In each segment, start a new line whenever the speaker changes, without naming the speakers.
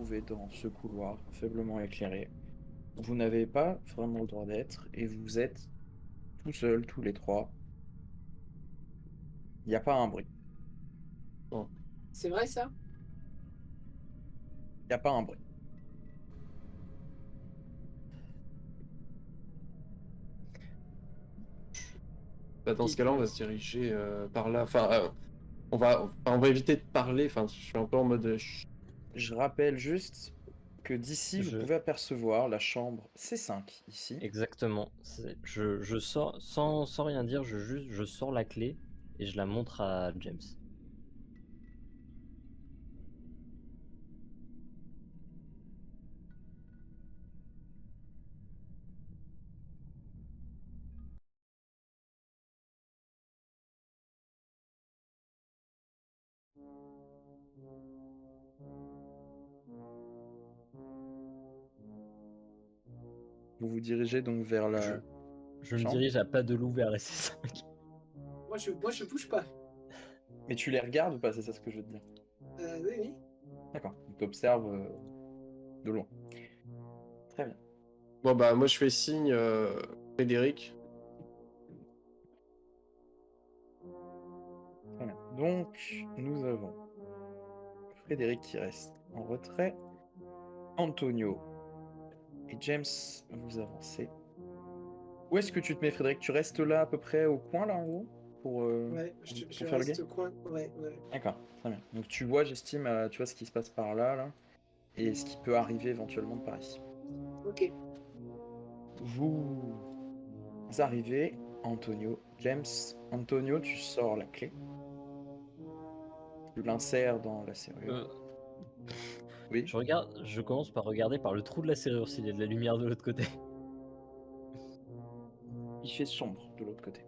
trouvez dans ce couloir faiblement éclairé. Vous n'avez pas vraiment le droit d'être et vous êtes tout seuls, tous les trois. Il n'y a pas un bruit.
Bon.
C'est vrai ça?
Il n'y a pas un bruit.
Bah, dans ce
Et
cas-là, on va se diriger par là. Enfin, on va éviter de parler. Enfin, je suis un peu en mode.
Je rappelle juste que d'ici, vous
Je
pouvez apercevoir la chambre C5 ici.
exactement, je sors sans rien dire, je sors la clé et je la montre à James.
Vous vous dirigez donc vers
Je
la
je me
chambre.
dirige à pas de loup vers la C5.
moi je bouge pas.
Mais tu les regardes ou pas? C'est ça ce que je veux te dire.
Oui, oui.
D'accord. Tu observes de loin. Très bien.
Bon, bah, moi, je fais signe, Frédéric.
Très bien. Donc, nous avons Frédéric qui reste en retrait. Antonio et James, vous avancez. Où est-ce que tu te mets, Frédéric? Tu restes là à peu près au coin, là en haut, pour,
Ouais, je
faire le guet?
reste au coin. Ouais, ouais.
D'accord, très bien. Donc tu vois, j'estime, tu vois ce qui se passe par là, là, et ce qui peut arriver éventuellement de par ici.
Ok.
Vous arrivez, Antonio, James. Antonio, tu sors la clé. Tu l'insères dans la serrure.
Heu,
Oui,
je commence par regarder par le trou de la serrure s'il y a de la lumière de l'autre côté.
il fait sombre de l'autre côté.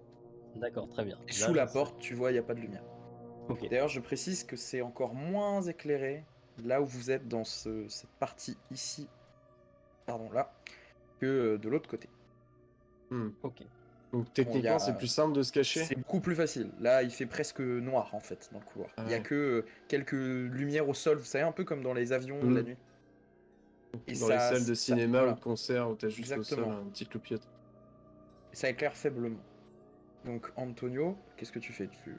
D'accord, très bien.
Et
Là,
sous
je
la
sais.
porte, tu vois, il n'y a pas de lumière.
OK,
D'ailleurs, je précise que c'est encore moins éclairé là où vous êtes dans cette partie ici, pardon, là, que de l'autre côté.
Hmm.
OK.
Donc,
Bon,
techniquement, c'est plus simple de se cacher.
c'est beaucoup plus facile. Là, il fait presque noir en fait dans le couloir.
Ah
Il y a
ouais.
que quelques lumières au sol, vous savez, un peu comme dans les avions la
Hmm.
nuit. Et
Dans les salles de
ça,
cinéma ou
voilà,
de concert où t'as juste au sol
exactement.
un petit cloupiote.
Et ça éclaire faiblement. Donc, Antonio, qu'est-ce que tu fais? Tu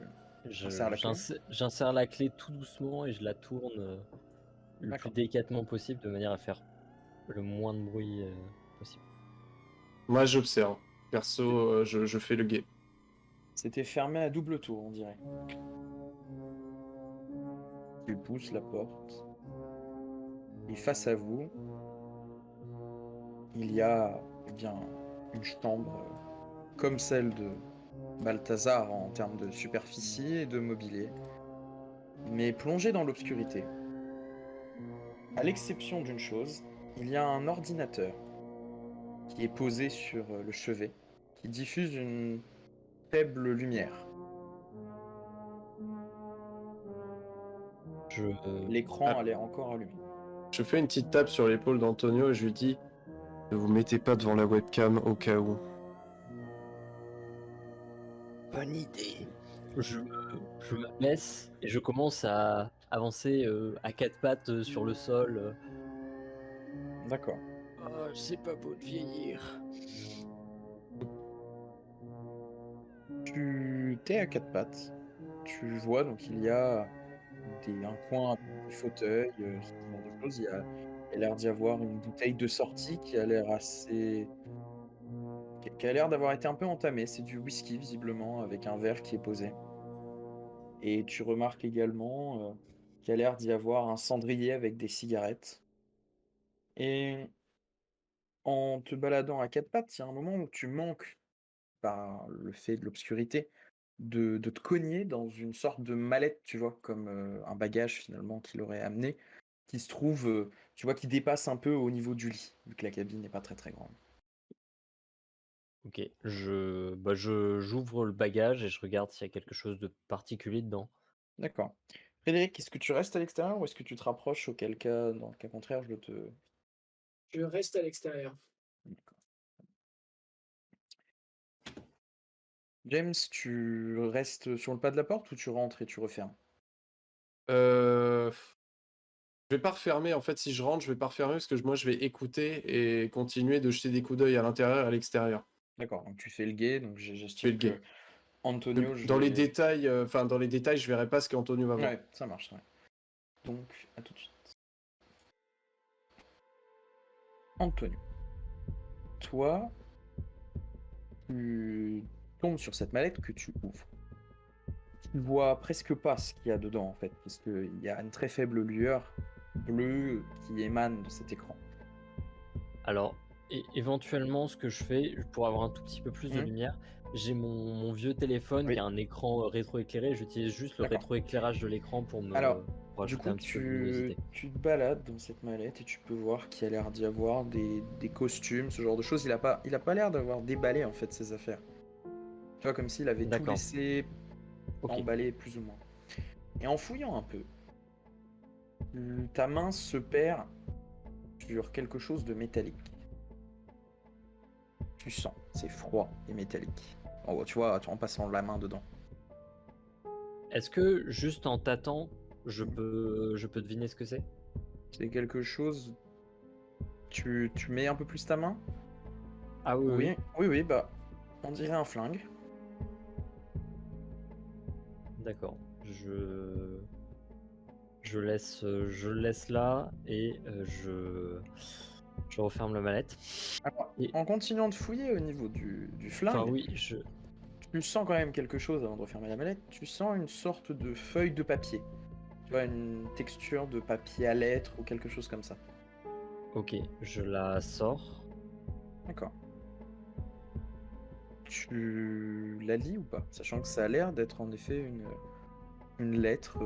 insères la clé?
J'insère la clé tout doucement et je la tourne, le plus
D'accord.
délicatement possible de manière à faire le moins de bruit, possible.
Moi, j'observe. Perso, je fais le guet.
C'était fermé à double tour, on dirait. Tu pousses la porte. Et face à vous, il y a eh bien une chambre comme celle de Balthazar en termes de superficie et de mobilier, mais plongée dans l'obscurité. À l'exception d'une chose, il y a un ordinateur qui est posé sur le chevet, qui diffuse une faible lumière.
Je
L'écran
Ah,
a l'air encore allumé.
je fais une petite tape sur l'épaule d'Antonio et je lui dis ne vous mettez pas devant la webcam au cas où.
Bonne idée. Je je me baisse et je commence à avancer, à 4 pattes, sur le sol,
D'accord.
«Oh, c'est pas beau de vieillir».
Tu t'es à quatre pattes. Tu vois, donc il y a un coin, des fauteuils, ce genre de choses. Il y a l'air d'y avoir une bouteille de sortie qui a l'air assez qui a l'air d'avoir été un peu entamée. C'est du whisky visiblement avec un verre qui est posé et tu remarques également, qu'il y a l'air d'y avoir un cendrier avec des cigarettes et en te baladant à quatre pattes, il y a un moment où tu manques, par le fait de l'obscurité, de te cogner dans une sorte de mallette, tu vois? Comme, un bagage finalement qu'il aurait amené, qui se trouve, tu vois, qui dépasse un peu au niveau du lit, vu que la cabine n'est pas très, très grande.
OK, j'ouvre le bagage et je regarde s'il y a quelque chose de particulier dedans.
D'accord. Frédéric, est-ce que tu restes à l'extérieur ou est-ce que tu te rapproches? Auquel cas, dans le cas contraire, je te
Je reste à l'extérieur.
d'accord. James, tu restes sur le pas de la porte ou tu rentres et tu refermes?
Euh... Je vais pas refermer, en fait, si je rentre, je vais pas refermer parce que moi, je vais écouter et continuer de jeter des coups d'œil à l'intérieur et à l'extérieur.
D'accord, donc tu fais le guet, donc
Je fais
j'estime
le
que
guet.
Antonio, je
Dans les
vais...
détails, dans les détails, je verrai pas ce qu'Antonio va voir.
Ouais, ça marche, ouais. Donc, à tout de suite. Antonio, toi, tu tombes sur cette mallette que tu ouvres. Tu vois presque pas ce qu'il y a dedans, en fait, parce qu'il y a une très faible lueur bleue qui émane de cet écran.
Alors, éventuellement, ce que je fais, pour avoir un tout petit peu plus de
Hmm.
lumière, j'ai mon vieux téléphone
Oui.
qui a un écran rétroéclairé. J'utilise juste le
D'accord.
rétroéclairage de l'écran pour
Alors,
pour
du
ajouter
coup,
un petit peu de luminosité.
tu te balades dans cette mallette et tu peux voir qu'il y a l'air d'y avoir des costumes, ce genre de choses. Il a pas l'air d'avoir déballé, en fait, ses affaires. Tu vois, comme s'il avait tout
D'accord.
laissé
Ok.
emballé, plus ou moins. Et en fouillant un peu, ta main se perd sur quelque chose de métallique. Tu sens, c'est froid et métallique. Oh, tu vois, en passant la main dedans.
Est-ce que juste en tâtant, je
Mhm.
peux deviner ce que c'est?
C'est quelque chose... Tu mets un peu plus ta main?
Ah oui, oui.
Oui, oui, oui, bah, on dirait un flingue.
D'accord. Je le laisse là et je referme la mallette.
Alors,
Et
en continuant de fouiller au niveau du
enfin
flingue,
oui,
tu sens quand même quelque chose avant de refermer la mallette. Tu sens une sorte de feuille de papier. Tu vois, une texture de papier à lettres ou quelque chose comme ça.
ok, je la sors.
D'accord. Tu la lis ou pas? Sachant que ça a l'air d'être en effet une lettre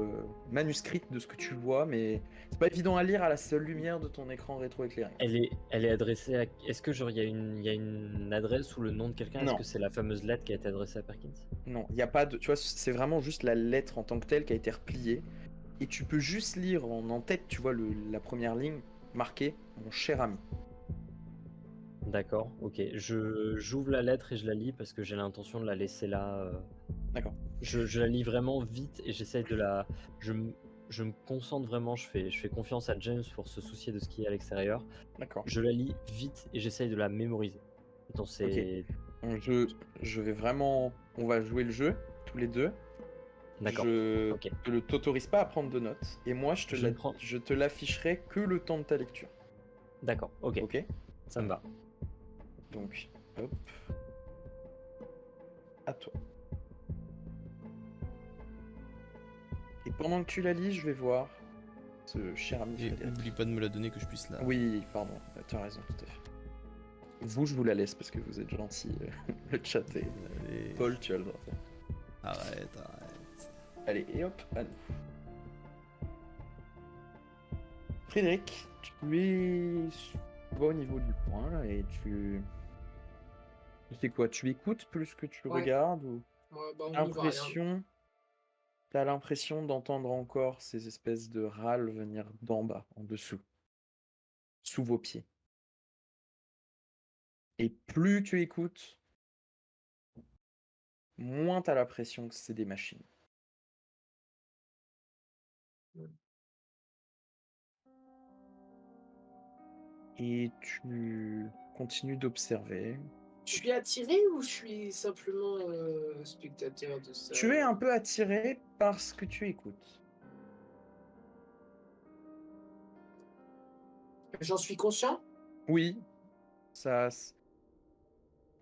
manuscrite de ce que tu vois, mais c'est pas évident à lire à la seule lumière de ton écran rétroéclairé.
Elle est adressée à. Est-ce que genre il y a une adresse ou le nom de quelqu'un? Est-ce
Non,
que c'est la fameuse lettre qui a été adressée à Perkins?
non, il n'y a pas de... Tu vois, c'est vraiment juste la lettre en tant que telle qui a été repliée. Et tu peux juste lire en tête, tu vois, la première ligne marquée « Mon cher ami
D'accord, ok. J'ouvre la lettre et je la lis parce que j'ai l'intention de la laisser là. ».
D'accord.
Je la lis vraiment vite et j'essaye de la. Je me concentre vraiment, je fais confiance à James pour se soucier de ce qui est à l'extérieur.
D'accord.
Je la lis vite et j'essaye de la mémoriser. Dans
Ok.
ces...
Donc, je vais vraiment... On va jouer le jeu, tous les deux.
D'accord,
Je
ok.
ne t'autorise pas à prendre de notes. Et moi,
Je ne prends.
je te l'afficherai que le temps de ta lecture.
D'accord, ok,
Ok?
ça me va.
Donc, hop. À toi. Et pendant que tu la lis, je vais voir ce cher ami
Et
Frédéric.
oublie pas de me la donner que je puisse la.
Oui, pardon, tu as raison, tout à fait. Vous, je vous la laisse parce que vous êtes gentil. Le chat et
Allez.
Paul, tu as le droit.
Arrête, arrête.
Allez, et hop, à nous. Frédéric, tu es au niveau du point et tu sais quoi, tu écoutes plus que tu
Ouais.
regardes ou
Ouais, bah, on n'y voit rien.
t'as l'impression d'entendre encore ces espèces de râles venir d'en bas, en dessous, sous vos pieds. Et plus tu écoutes, moins t'as l'impression que c'est des machines. Et tu continues d'observer.
Je suis attiré ou je suis simplement spectateur de ça?
Tu es un peu attiré par ce que tu écoutes.
J'en suis conscient?
Oui, ça,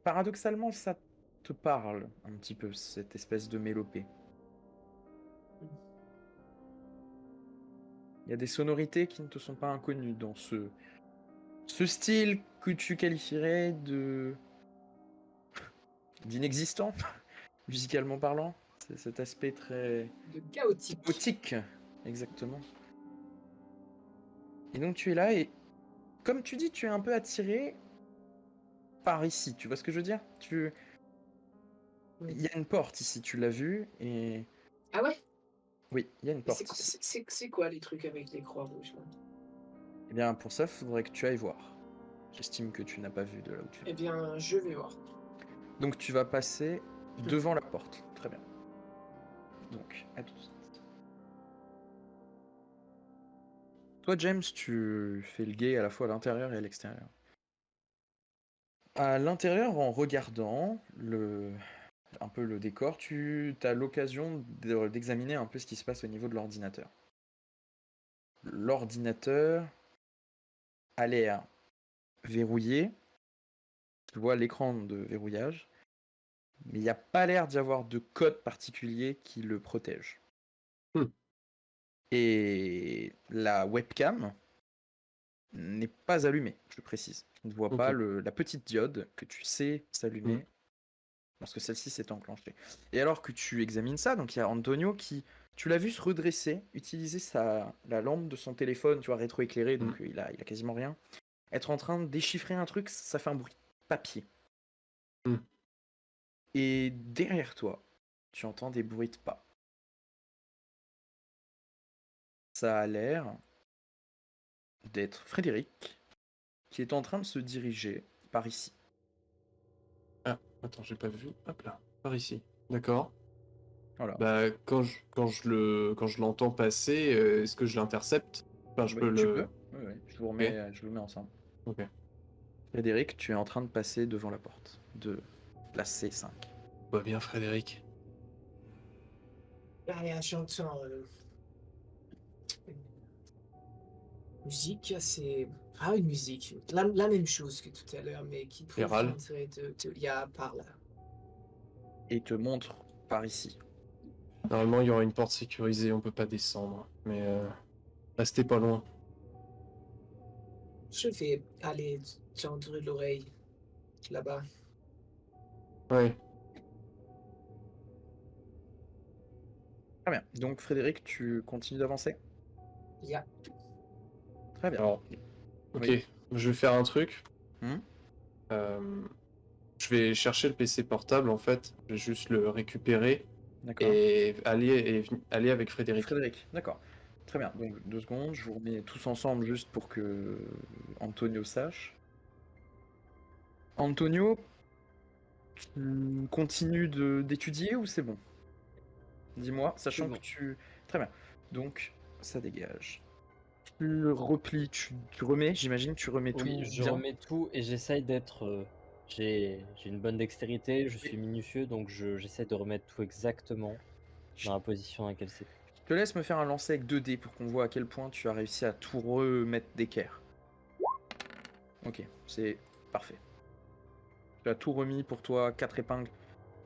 paradoxalement, ça te parle un petit peu, cette espèce de mélopée. Il y a des sonorités qui ne te sont pas inconnues dans ce style que tu qualifierais d'inexistant, musicalement parlant. C'est cet aspect très
De chaotique.
chaotique, exactement. Et donc tu es là et, comme tu dis, tu es un peu attiré par ici. Tu vois ce que je veux dire?
Oui.
Il y a une porte ici, tu l'as vu, et
Ah ouais?
oui, il y a une
Et
porte ici.
c'est quoi les trucs avec les croix rouges là?
Eh bien, pour ça, il faudrait que tu ailles voir. J'estime que tu n'as pas vu de là où tu es.
Eh bien, je vais voir.
Donc tu vas passer devant la porte. Très bien. Donc, à tout de suite. Toi, James, tu fais le guet à la fois à l'intérieur et à l'extérieur. À l'intérieur, en regardant un peu le décor, tu as l'occasion d'examiner un peu ce qui se passe au niveau de l'ordinateur. L'ordinateur a l'air verrouillé. Tu vois l'écran de verrouillage, mais il n'y a pas l'air d'y avoir de code particulier qui le protège.
Hmm.
Et la webcam n'est pas allumée, je précise. Tu ne vois pas
Ok.
la petite diode que tu sais s'allumer lorsque celle-ci s'est enclenchée. Et alors que tu examines ça, donc il y a Antonio qui, tu l'as vu se redresser, utiliser la lampe de son téléphone, tu vois, rétroéclairée, donc il a quasiment rien, être en train de déchiffrer un truc, ça fait un bruit de papier.
Hmm.
Et derrière toi, tu entends des bruits de pas. Ça a l'air d'être Frédéric qui est en train de se diriger par ici.
Ah, attends, j'ai pas vu. Hop là, par ici. D'accord.
Voilà.
Bah, quand je l'entends passer, est-ce que je l'intercepte? Enfin, je
Oui,
peux
tu peux.
le...
Oui, oui. Je vous
Ok.
mets ensemble.
Ok.
Frédéric, tu es en train de passer devant la porte de la C5.
Va bien, Frédéric.
Derrière, j'entends une musique assez. Ah, une musique. La même chose que tout à l'heure, mais qui
Hérald.
proviendrait il y a par là.
Et te montre par ici.
Normalement, il y aura une porte sécurisée, on peut pas descendre. Mais restez pas loin.
Je vais aller tendre l'oreille là-bas.
Ouais.
Très bien. Donc Frédéric, tu continues d'avancer?
Il y a.
Très bien.
Alors, ok.
Oui.
Je vais faire un truc.
Hmm.
Je vais chercher le PC portable, en fait. Je vais juste le récupérer
D'accord.
et aller avec Frédéric.
Frédéric, d'accord. Très bien. Donc 2 secondes, je vous remets tous ensemble juste pour que Antonio sache. Antonio, tu continues d'étudier ou c'est bon? Dis-moi,
C'est
sachant que
bon.
tu... Très bien. Donc, ça dégage. Tu replies, tu remets, j'imagine, tu remets tout
Oui, je
bien.
remets tout et j'essaye d'être. J'ai une bonne dextérité, je suis minutieux, donc j'essaie de remettre tout exactement dans la position dans laquelle c'était.
Je te laisse me faire un lancer avec 2 dés pour qu'on voit à quel point tu as réussi à tout remettre d'équerre. Ok, c'est parfait. Tu as tout remis pour toi, 4 épingles.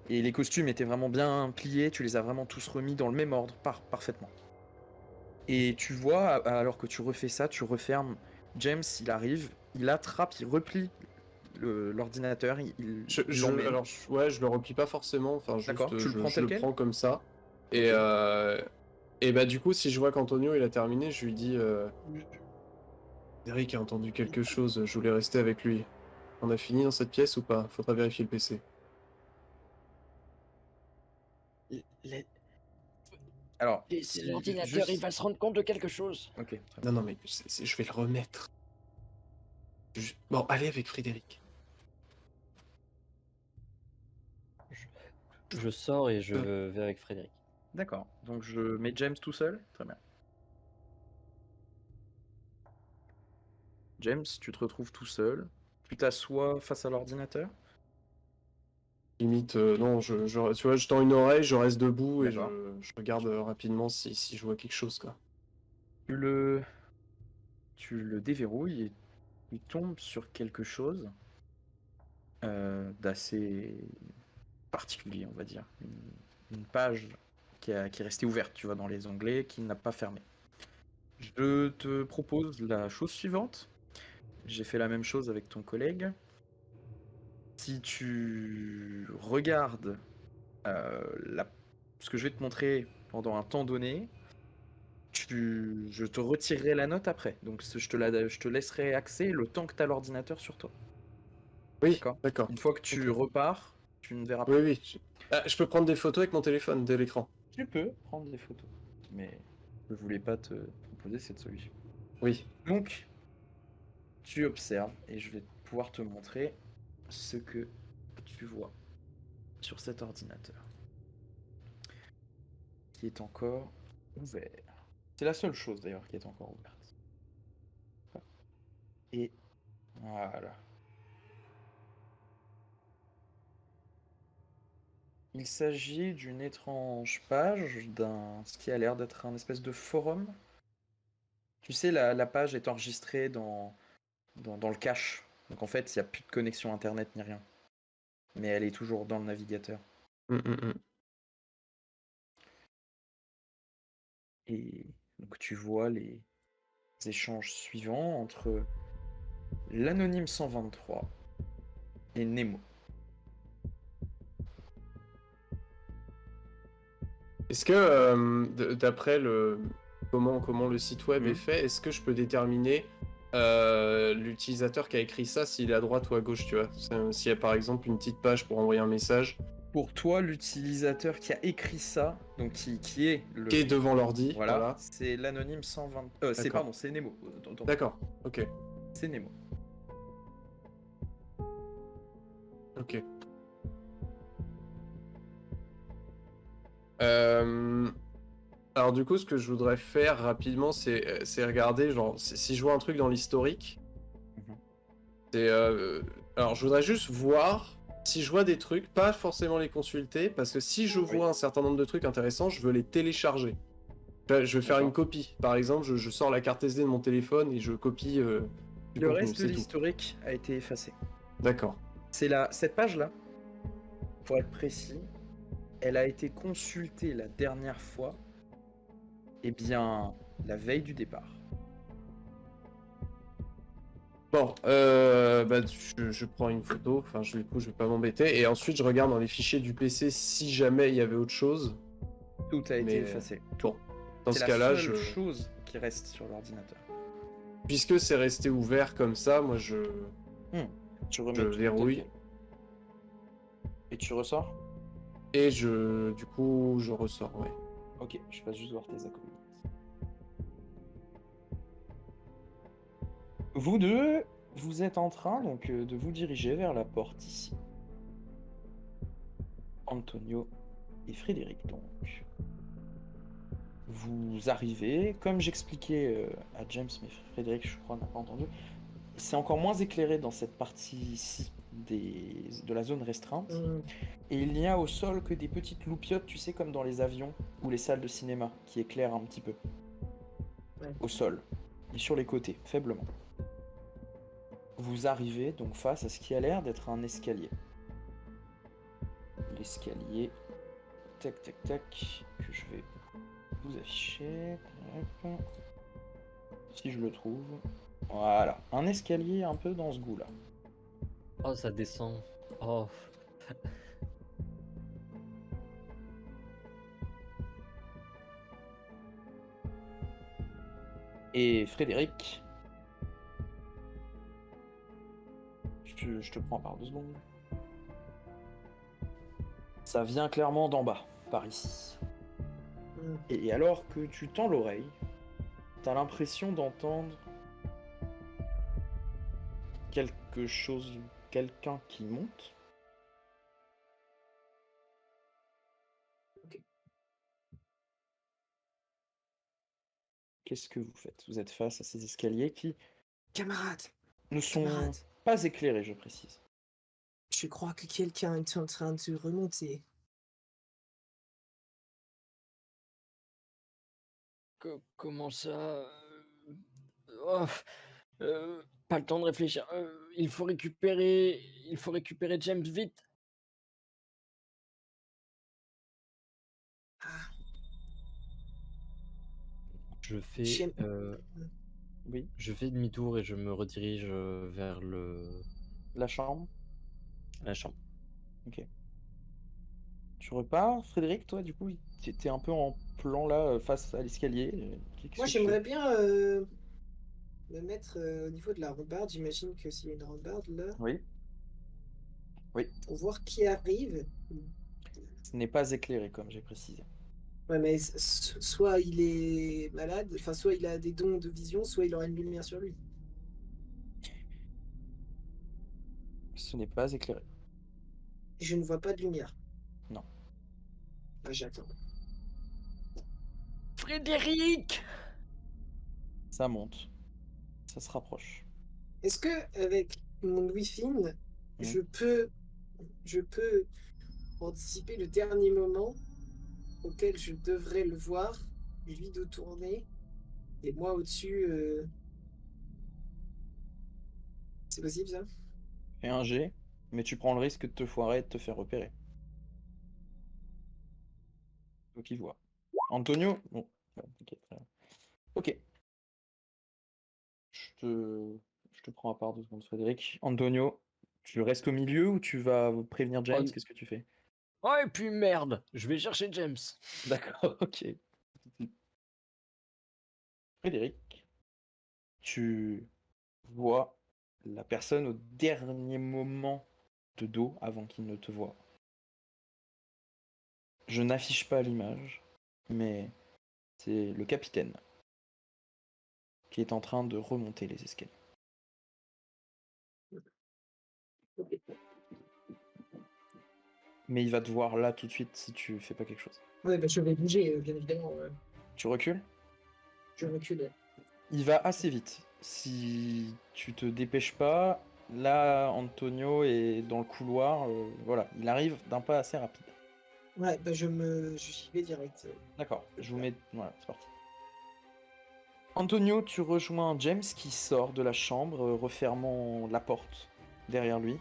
Et les costumes étaient vraiment bien pliés, tu les as vraiment tous remis dans le même ordre, parfaitement. Et tu vois, alors que tu refais ça, tu refermes. James, il arrive, il attrape, il replie l'ordinateur, il l'emmène.
Alors, ouais, je le replie pas forcément. Enfin,
D'accord,
juste,
tu le prends
je
tel
le
quel?
prends comme ça.
Ok.
Et bah, du coup, si je vois qu'Antonio il a terminé, je lui dis Eric a entendu quelque chose, je voulais rester avec lui. On a fini dans cette pièce ou pas? Faudra vérifier le PC.
Alors,
Laissez l'ordinateur, il va se rendre compte de quelque chose.
Ok, très bien.
Non, non, mais je vais le remettre. Bon, allez avec Frédéric.
Je sors et je vais avec Frédéric.
D'accord, donc je mets James tout seul. Très bien. James, tu te retrouves tout seul. Tu t'assois face à l'ordinateur.
Limite, non, tu vois, je tends une oreille, je reste debout et
D'accord.
je regarde rapidement si je vois quelque chose, quoi.
Tu le déverrouilles et il tombe sur quelque chose d'assez particulier, on va dire. Une page qui est restée ouverte, tu vois, dans les onglets, qui n'a pas fermé. Je te propose la chose suivante. J'ai fait la même chose avec ton collègue. Si tu regardes ce que je vais te montrer pendant un temps donné, je te retirerai la note après. Donc je te laisserai accès le temps que tu as l'ordinateur sur toi.
Oui,
D'accord?
d'accord.
Une fois que tu
Ok.
repars, tu ne verras
Oui,
plus.
oui. Je peux prendre des photos avec mon téléphone de l'écran.
Tu peux prendre des photos, mais je voulais pas te proposer cette solution.
Oui.
Donc, tu observes et je vais pouvoir te montrer ce que tu vois sur cet ordinateur qui est encore ouvert. C'est la seule chose d'ailleurs qui est encore ouverte. Et voilà. Il s'agit d'une étrange page ce qui a l'air d'être un espèce de forum. Tu sais, la page est enregistrée dans le cache. Donc en fait, il n'y a plus de connexion internet ni rien. Mais elle est toujours dans le navigateur.
Mm.
Et donc tu vois les échanges suivants entre l'anonyme 123 et Nemo.
Est-ce que, d'après comment le site web est
Mhm.
fait, est-ce que je peux déterminer l'utilisateur qui a écrit ça, s'il est à droite ou à gauche, tu vois? S'il y a par exemple une petite page pour envoyer un message
Pour toi, l'utilisateur qui a écrit ça, donc qui est le...
qui est devant l'ordi,
Voilà,
voilà.
c'est l'anonyme 120...
D'accord.
c'est Nemo. Autant.
D'accord, ok.
C'est Nemo.
Ok. Alors du coup, ce que je voudrais faire rapidement, c'est regarder, genre, si je vois un truc dans l'historique,
Mhm.
c'est... alors je voudrais juste voir si je vois des trucs, pas forcément les consulter, parce que si je vois un certain nombre de trucs intéressants, je veux les télécharger. Je vais faire une
D'accord.
copie. Par exemple, je sors la carte SD de mon téléphone et je copie du
Le
contenu,
reste de
c'est tout.
l'historique a été effacé.
D'accord.
Cette page-là, pour être précis, elle a été consultée la dernière fois, eh bien, la veille du départ.
Bon, bah, je prends une photo, enfin du coup je vais pas m'embêter, et ensuite je regarde dans les fichiers du PC si jamais il y avait autre chose,
Tout a été
mais
effacé. Tout.
bon, dans
C'est
ce
la
cas-là,
seule chose qui reste sur l'ordinateur.
puisque c'est resté ouvert comme ça, moi
Tu
je
remets tout
verrouille,
tel quel. Et tu ressors?
et du coup je ressors, ouais.
Ok, je passe juste voir tes accommodations. Vous deux, vous êtes en train donc de vous diriger vers la porte ici. Antonio et Frédéric donc. Vous arrivez, comme j'expliquais à James, mais Frédéric je crois n'a pas entendu, c'est encore moins éclairé dans cette partie ici de la zone restreinte. Et il n'y a au sol que des petites loupiottes, tu sais, comme dans les avions ou les salles de cinéma, qui éclairent un petit peu.
Ouais.
Au sol. Et sur les côtés, faiblement. Vous arrivez donc face à ce qui a l'air d'être un escalier. L'escalier, tac tac tac, que je vais vous afficher. Hop. Si je le trouve. Voilà, un escalier un peu dans ce goût-là.
Oh, ça descend. Oh.
Et Frédéric, je te prends par 2 secondes. Ça vient clairement d'en bas, par ici. Et alors que tu tends l'oreille, t'as l'impression d'entendre quelque chose, quelqu'un qui monte.
Ok.
Qu'est-ce que vous faites? Vous êtes face à ces escaliers qui
Camarade,
ne sont
camarade,
pas éclairés, je précise.
je crois que quelqu'un est en train de remonter.
Comment ça oh, pas le temps de réfléchir. Il faut récupérer James vite.
Ah,
Je fais,
j'aime.
Oui,
je fais demi-tour et je me redirige vers
la chambre.
la chambre.
Ok. Tu repars, Frédéric, toi, du coup, t'es un peu en plan là, face à l'escalier. Qu'est-ce
Moi,
que tu fais?
j'aimerais bien me mettre au niveau de la rambarde. J'imagine que s'il y a une rambarde là,
Oui, oui.
pour voir qui arrive.
Ce n'est pas éclairé, comme j'ai précisé.
Ouais, mais soit il est malade, enfin, soit il a des dons de vision, soit il aura une lumière sur lui.
Ce n'est pas éclairé.
Et je ne vois pas de lumière.
Non.
Bah, j'attends.
Frédéric!
Ça monte. Ça se rapproche.
Est-ce que avec mon Louis Fine, je peux, je peux anticiper le dernier moment auquel je devrais le voir, lui de tourner, et moi au-dessus, c'est possible ça?
Fais un G, mais tu prends le risque de te foirer et de te faire repérer. Toi qui vois. Antonio? Bon, ouais, ok, très bien. Ok. Je te prends à part 2 secondes, Frédéric. Antonio, tu restes au milieu ou tu vas prévenir James?
Oh,
Qu'est-ce que tu fais?
oh, et puis merde, je vais chercher James.
D'accord, ok. Frédéric, tu vois la personne au dernier moment de dos avant qu'il ne te voie. Je n'affiche pas l'image, mais c'est le capitaine qui est en train de remonter les escaliers. Mais il va te voir là tout de suite si tu fais pas quelque chose.
Ouais, bah, je vais bouger, bien évidemment.
Tu recules?
Je recule.
Il va assez vite. Si tu te dépêches pas, là, Antonio est dans le couloir. Voilà, il arrive d'un pas assez rapide.
Ouais, bah, j'y vais direct.
D'accord, je vous mets. Voilà, c'est parti. Antonio, tu rejoins James qui sort de la chambre, refermant la porte derrière lui.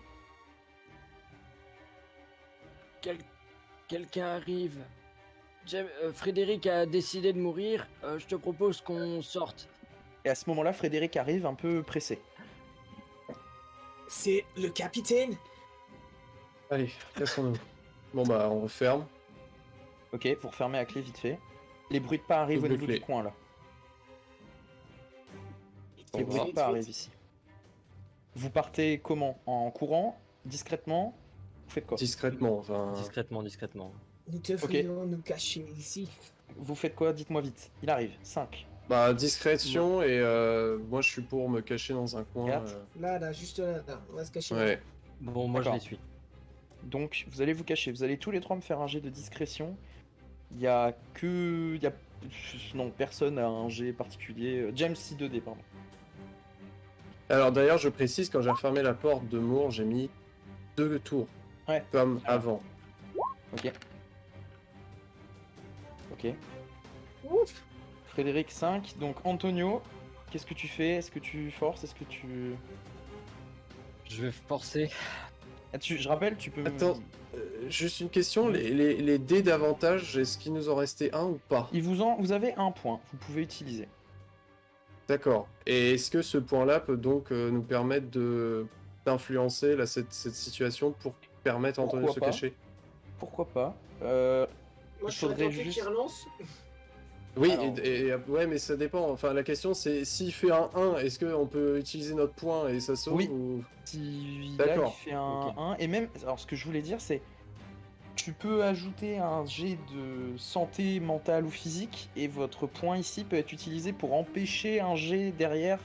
Quelqu'un arrive. Frédéric a décidé de mourir. Je te propose qu'on sorte.
Et à ce moment-là, Frédéric arrive un peu pressé.
C'est le capitaine?
Allez, cassons-nous. Bon bah, on referme.
Ok, vous refermez à clé vite fait. Les bruits de pas arrivent au
Double
niveau
clé.
du coin là.
On
Les bruits
va.
de pas arrivent ici. Vous partez comment? En courant? Discrètement? Vous faites quoi?
Discrètement, enfin.
Discrètement.
Nous devrions nous cacher ici.
Vous faites quoi? Dites-moi vite. Il arrive. 5,
Bah, discrétion et moi je suis pour me cacher dans un coin.
4.
Là, juste là, on va se cacher.
Ouais.
Bon, moi je
D'accord.
les suis.
Donc vous allez vous cacher. Vous allez tous les trois me faire un jet de discrétion. Il y a que... Non, personne a un jet particulier. James 6-2D, pardon.
Alors d'ailleurs, je précise, quand j'ai refermé la porte de Moore, j'ai mis 2 tours.
Ouais.
Comme
Ah.
avant.
Ok. Ok.
Ouf!
Frédéric 5. Donc Antonio, qu'est-ce que tu fais? Est-ce que tu forces? Est-ce que tu...
Je vais forcer.
Ah, je rappelle, tu peux...
Attends, juste une question, les dés d'avantage, est-ce qu'il nous en restait un ou pas?
Vous avez un point. Vous pouvez utiliser.
D'accord. Et est-ce que ce point-là peut donc nous permettre d'influencer cette situation pour permettre à Antonio de se
Pourquoi pas?
cacher?
Pourquoi pas?
Moi,
Il
je suis
faudrait
tenté
juste...
qu'il relance.
Oui,
Alors-
ouais, mais ça dépend. Enfin, la question c'est s'il fait un 1, est-ce qu'on peut utiliser notre point et ça sauve
Oui.
ou...
Si là, il
D'accord.
fait un
Ok.
1, et même, alors ce que je voulais dire, c'est tu peux ajouter un jet de santé mentale ou physique, et votre point ici peut être utilisé pour empêcher un jet derrière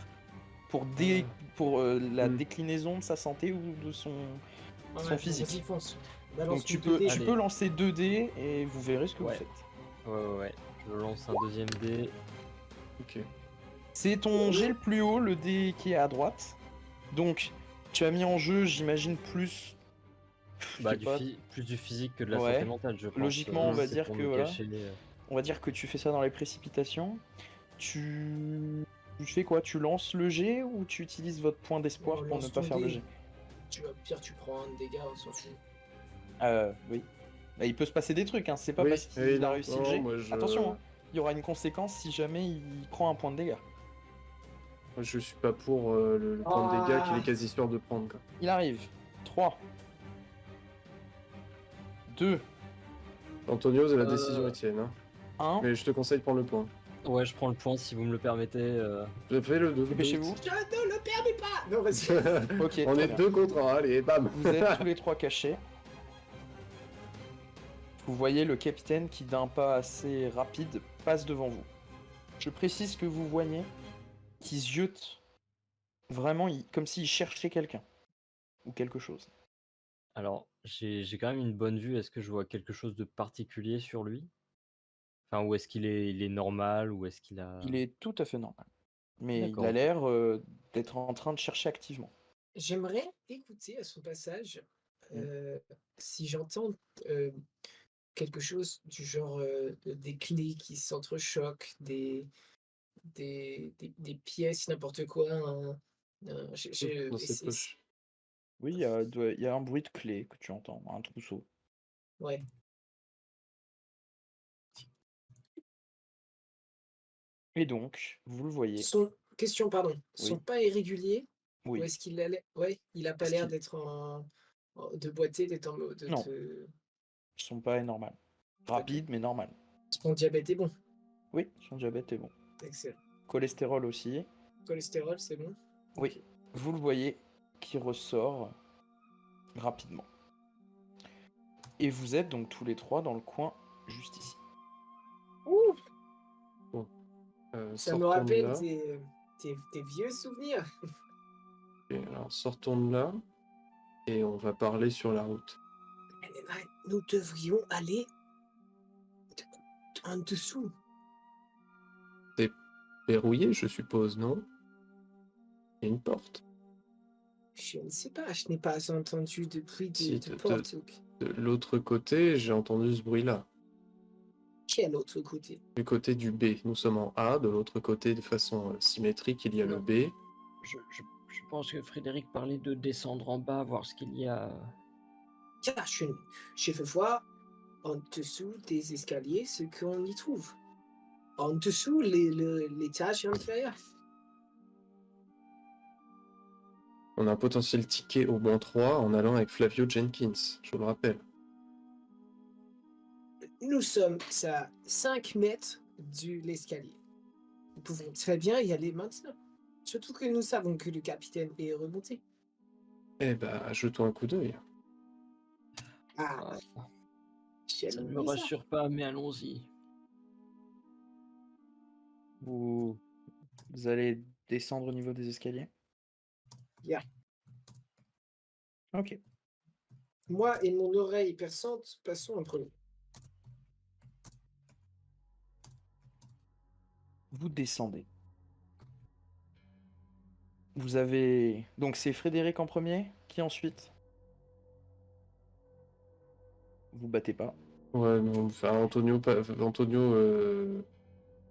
pour, la
Hmm.
déclinaison de sa santé ou de son
Ouais,
physique.
vas-y, fonce. Balance
Donc tu
une
peux,
2D.
tu
Allez.
peux lancer 2 dés et vous verrez ce que
Ouais.
vous faites.
Ouais. Je lance un deuxième dé.
Ok.
C'est ton jet le plus haut, le dé qui est à droite. Donc tu as mis en jeu, j'imagine, plus... je
Bah,
sais pas,
plus du physique que de la
Ouais.
santé mentale, je pense.
Logiquement, on va
C'est
dire
pour
que
me
voilà.
cacher,
On va dire que tu fais ça dans les précipitations. Tu fais quoi? Tu lances le jet ou tu utilises votre point d'espoir
On
pour ne
lance
pas
ton
faire le
dé.
jet?
Pire, tu prends un dégât, on s'en fout.
Oui. Bah, il peut se passer des trucs, hein. C'est pas
Oui,
parce qu'il
oui,
a
non,
réussi le
non,
jet.
moi, je...
Attention, hein. Il y aura une conséquence si jamais il prend un point de dégâts.
Moi, je suis pas pour le point de dégâts qu'il est quasi sûr de prendre. Quoi.
Il arrive. 3. 2.
Antonio, la décision est tienne. Hein.
1.
Mais je te conseille de prendre le point.
Ouais, je prends le point si vous me le permettez.
Fais le 2.
Dépêchez-vous.
Je ne le permets pas! Non, vas-y.
Ok,
On
très
est
bien.
2 contre 1, allez, bam.
Vous êtes tous les trois cachés. Vous voyez le capitaine qui, d'un pas assez rapide, passe devant vous. Je précise que vous voyez qu'il ziote vraiment comme s'il cherchait quelqu'un ou quelque chose.
Alors, j'ai quand même une bonne vue. Est-ce que je vois quelque chose de particulier sur lui? Enfin, ou est-ce qu'il est normal, ou est-ce qu'il a...
Il est tout à fait normal. Mais il
D'accord,
a
ok.
l'air d'être en train de chercher activement.
J'aimerais écouter à son passage,
Mmh.
si j'entends, quelque chose du genre, des clés qui s'entrechoquent, des pièces, n'importe quoi, je
Dans
et
ses
c'est
poches.
Oui, il y a un bruit de clé que tu entends, un trousseau.
ouais.
Et donc, vous le voyez.
Son question, pardon, sont
Oui,
pas irréguliers? Ou
oui.
est-ce qu'il allait ouais, il a pas
Est-ce
l'air
qu'ils
d'être de boiter, d'être en mode
non,
de
ils sont pas normales.
d'accord.
Rapides, mais normales.
Son diabète est bon?
Oui, son diabète est bon.
Excellent.
Cholestérol aussi.
Cholestérol, c'est bon?
Oui,
OK.
vous le voyez qui ressort rapidement. Et vous êtes donc tous les trois dans le coin juste ici.
Ouh!
Bon,
Ça me
sortons de
rappelle
là.
des vieux souvenirs.
Et alors, sortons de là et on va parler sur la route.
Mais nous devrions aller d en dessous.
C'est verrouillé, je suppose, non? Il y a une porte.
Je ne sais pas, je n'ai pas entendu de bruit
Si,
de porte ou
de l'autre côté, j'ai entendu ce bruit-là.
quel autre côté?
Du côté du B, nous sommes en A, de l'autre côté, de façon symétrique, il y a le
Non.
B.
Je pense que Frédéric parlait de descendre en bas, voir ce qu'il y a.
Car je veux voir en dessous des escaliers ce qu'on y trouve. En dessous, l'étage inférieur.
On a un potentiel ticket au banc 3 en allant avec Flavio Jenkins, je vous le rappelle.
Nous sommes à 5 mètres de l'escalier. Nous pouvons très bien y aller maintenant. Surtout que nous savons que le capitaine est remonté.
Eh bah, jetons un coup d'œil.
Ah,
Ah, ça ne
j'aime
me
ça.
rassure pas, mais allons-y.
Vous allez descendre au niveau des escaliers?
Yeah.
Ok.
Moi et mon oreille perçante passons en premier.
Vous descendez. Vous avez... Donc c'est Frédéric en premier, qui ensuite? Vous battez pas.
Ouais, non, enfin, Antonio,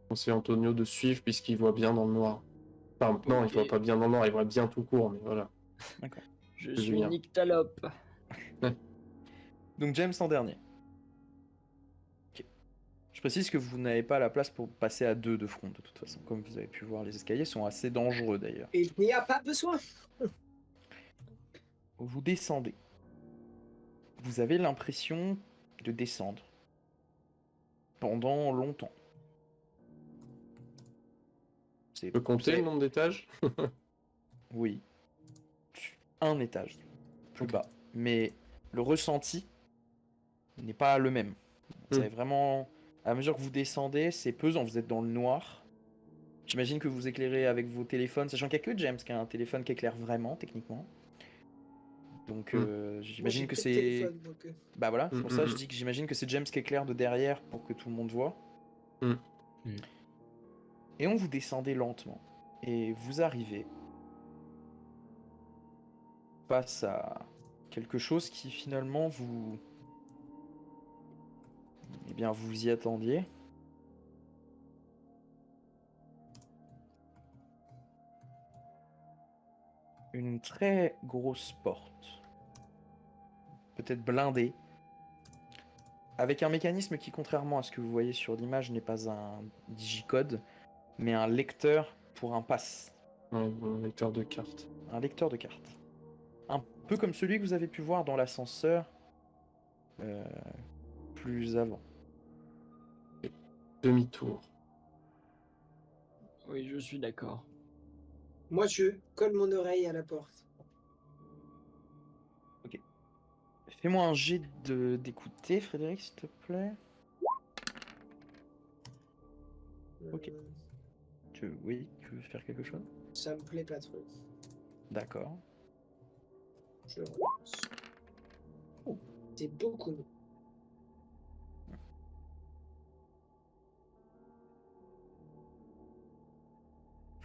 conseille Antonio de suivre puisqu'il voit bien dans le noir. Enfin, non, il
Ok,
voit pas bien dans le noir, il voit bien tout court, mais voilà.
D'accord.
je
C'est
suis
Julien.
Nyctalope.
Donc James en dernier. Ok. Je précise que vous n'avez pas la place pour passer à deux de front, de toute façon. Comme vous avez pu voir, les escaliers sont assez dangereux d'ailleurs.
Il n'y a pas besoin.
Vous descendez. Vous avez l'impression de descendre pendant longtemps.
Tu peux compter le nombre d'étages?
Oui, un étage plus
Ok.
bas. Mais le ressenti n'est pas le même. Vous avez vraiment, à mesure que vous descendez, c'est pesant. Vous êtes dans le noir. J'imagine que vous éclairez avec vos téléphones, sachant qu'il n'y a que James qui a un téléphone qui éclaire vraiment, techniquement. Donc
Moi,
j'imagine
j'ai
que
plus de
c'est...
téléphone, donc
Bah voilà, c'est pour ça que je dis que j'imagine que c'est James qui éclaire de derrière pour que tout le monde voit. Et on vous descendez lentement. Et vous arrivez face à quelque chose qui finalement vous... Eh bien, vous y attendiez. Une très grosse porte. Peut-être blindée. Avec un mécanisme qui, contrairement à ce que vous voyez sur l'image, n'est pas un digicode, mais un lecteur pour un pass.
Ouais, un lecteur de cartes.
Un lecteur de cartes. Un peu comme celui que vous avez pu voir dans l'ascenseur euh, plus avant.
Demi-tour.
Oui, je suis d'accord.
moi, je colle mon oreille à la porte.
Ok. Fais-moi un jet d'écouter, Frédéric, s'il te plaît. Ok.
Euh,
Oui, tu veux faire quelque chose?
Ça me plaît pas trop.
D'accord.
Je relance.
Oh.
C'est beaucoup mieux.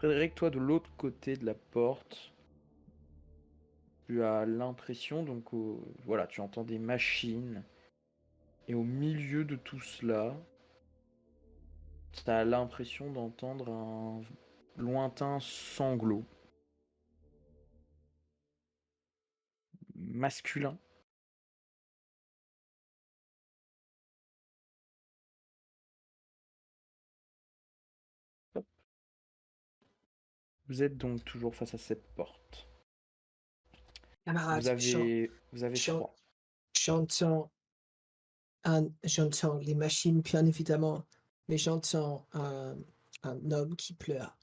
Frédéric, toi, de l'autre côté de la porte, tu as l'impression, donc, voilà, tu entends des machines. Et au milieu de tout cela, tu as l'impression d'entendre un lointain sanglot masculin. Hop. Vous êtes donc toujours face à cette porte.
Camarade,
Vous avez
j'en-
froid.
j'entends j'entends les machines, bien évidemment, mais j'entends un homme qui pleure.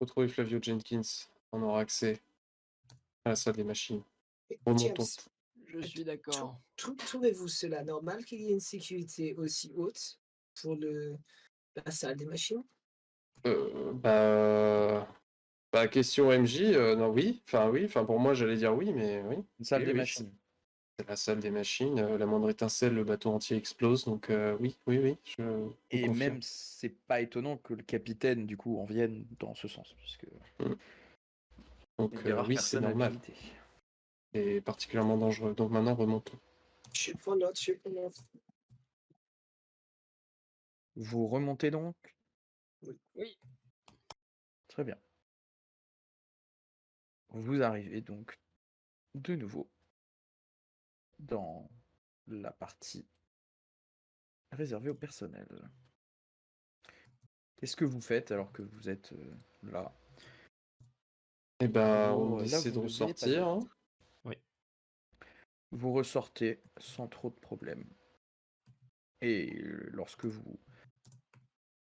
Retrouver Flavio Jenkins. On aura accès à la salle des machines. Remontons.
James,
Je suis d'accord.
trouvez-vous cela normal qu'il y ait une sécurité aussi haute pour la salle des machines?
Bah, question MJ, non, oui. Enfin, pour moi, j'allais dire oui, mais oui.
Une salle
Oui,
des
oui,
machines.
c'est la salle des machines. La moindre étincelle, le bateau entier explose. Donc, oui, je
Et
confirme.
même, c'est pas étonnant que le capitaine, du coup, en vienne dans ce sens, puisque
Donc,
il y a des rares
oui, c'est
personnes
normal.
habilitées.
Et particulièrement dangereux. Donc, maintenant, remontons.
Je prends note, je prends note.
Vous remontez donc?
Oui.
Très bien. Vous arrivez donc de nouveau dans la partie réservée au personnel. Qu'est-ce que vous faites alors que vous êtes là?
Eh ben,
Vous,
on
là,
essaie de
vous ne voyez pas
ressortir.
d'autres.
Hein.
Vous ressortez sans trop de problèmes. Et lorsque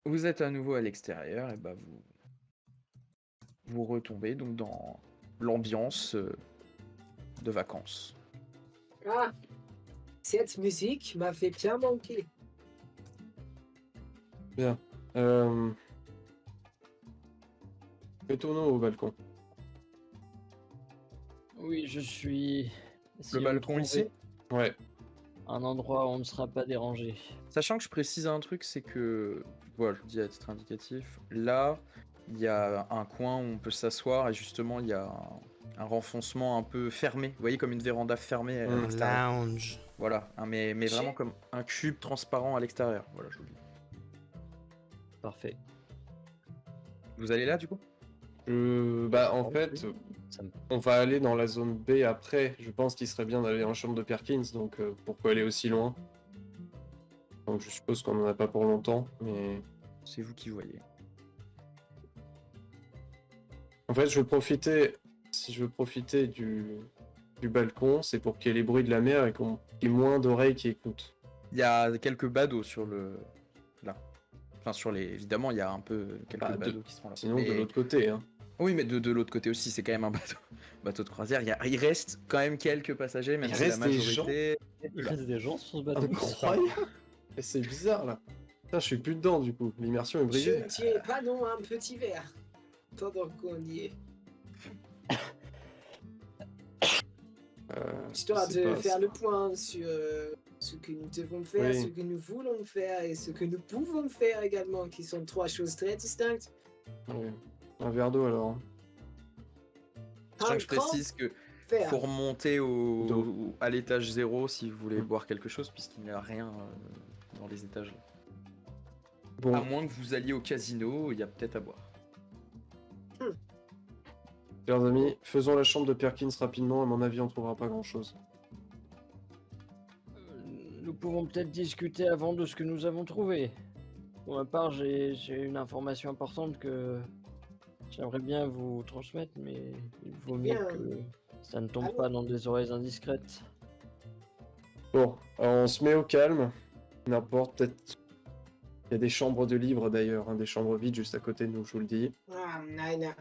vous êtes à nouveau à l'extérieur, et ben vous retombez donc dans l'ambiance de vacances.
Ah, cette musique m'a fait bien manquer.
Bien. Retournons au balcon.
Oui, je suis.
Le balcon ici?
Ouais.
Un endroit où on ne sera pas dérangé.
Sachant que je précise un truc, c'est que, voilà, je vous dis à titre indicatif, là, il y a un coin où on peut s'asseoir et justement, il y a un renfoncement un peu fermé. Vous voyez, comme une véranda fermée à
Un
l'extérieur.
lounge.
Voilà, mais vraiment comme un cube transparent à l'extérieur. Voilà, je vous le dis.
Parfait.
Vous allez là, du coup?
Bah, en fait,
Ça me-
on va aller dans la zone B après. Je pense qu'il serait bien d'aller dans la chambre de Perkins, donc pourquoi aller aussi loin? Donc je suppose qu'on en a pas pour longtemps, mais...
C'est vous qui voyez.
En fait, je veux profiter... Si je veux profiter du balcon, c'est pour qu'il y ait les bruits de la mer et qu'il y ait moins d'oreilles qui écoutent.
Il y a quelques badauds sur le... Là. Enfin, sur les... Évidemment, il y a un peu quelques
Bah,
badauds qui sont là.
Sinon,
Mais-
de l'autre côté, hein.
Oui, mais de l'autre côté aussi, c'est quand même un bateau de croisière. Il reste quand même quelques passagers, même
Il
si la
reste des
majorité...
Il reste des gens sur ce bateau.
Incroyable. Et c'est bizarre, là. Putain, je suis plus dedans, du coup. L'immersion est
Je
brisée.
ne dirais pas non à un petit verre pendant qu'on y est. Histoire
je sais
de
pas,
faire
c'est-
le point sur ce que nous devons faire,
Oui.
ce que nous voulons faire et ce que nous pouvons faire également, qui sont trois choses très distinctes.
Ouais. Un verre d'eau, alors. Hein.
Sachant que je
Prendre,
précise que
faire.
faut remonter
D'eau.
à l'étage 0 si vous voulez
Mm.
boire quelque chose, puisqu'il n'y a rien dans les étages.
Bon,
À moins que vous alliez au casino, il y a peut-être à boire.
chers amis, faisons la chambre de Perkins rapidement. À mon avis, on trouvera pas grand-chose.
Nous pouvons peut-être discuter avant de ce que nous avons trouvé. Pour ma part, j'ai une information importante que j'aimerais bien vous transmettre, mais il vaut mieux
Bien.
que ça ne tombe
Allons.
pas dans des oreilles indiscrètes.
Bon, on se met au calme. N'importe, peut-être... Il y a des chambres de livres, d'ailleurs. Hein, des chambres vides juste à côté de nous, je vous le dis.
Ah, nein.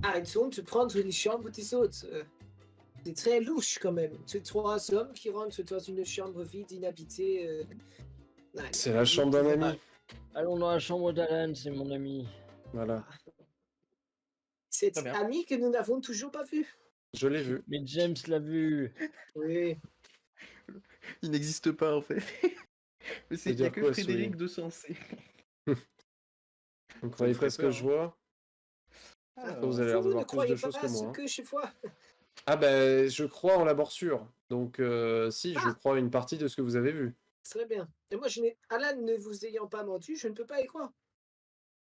Arrêtons de prendre les chambres des autres. C'est très louche quand même. Ces trois hommes qui rentrent dans une chambre vide, inhabitée. Nein,
C'est la chambre d'un ami.
Allons dans la chambre d'Alan, c'est mon ami.
Voilà,
Cet
Très bien.
ami que nous n'avons toujours pas vu.
je l'ai vu.
Mais James l'a vu.
Oui.
Il n'existe pas en fait. Mais il n'y a
dire
que
quoi,
Frédéric
souris?
de Sensé.
Vous
Ça
croyez
me ferait
pas ce que
peur,
je
hein.
vois?
Ah,
Vous avez l'air de
vous ne
voir plus de
croyez pas
choses que
à ce
moi, hein.
que je vois.
Ah bah, je crois en la morsure. Donc si, je
Ah,
crois une partie de ce que vous avez vu.
très bien. Et moi, Alan ne vous ayant pas menti, je ne peux pas y croire.